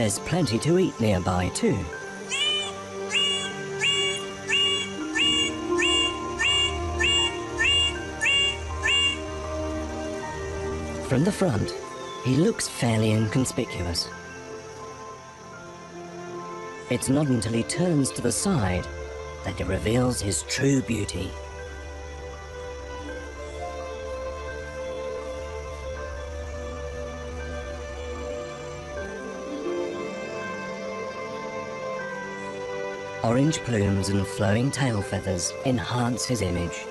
There's plenty to eat nearby too. From the front, he looks fairly inconspicuous. It's not until he turns to the side that he reveals his true beauty. Orange plumes and flowing tail feathers enhance his image.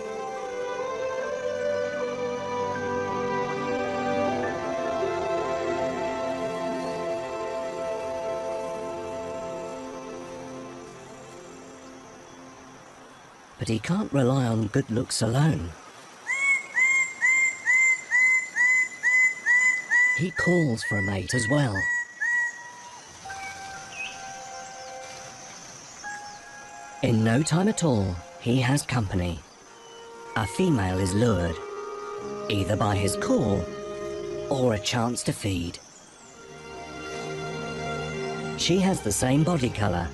But he can't rely on good looks alone. He calls for a mate as well. In no time at all, he has company. A female is lured, either by his call or a chance to feed. She has the same body colour,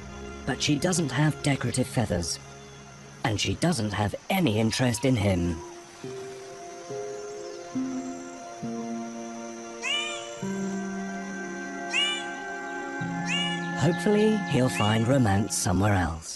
but she doesn't have decorative feathers. And she doesn't have any interest in him. Hopefully, he'll find romance somewhere else.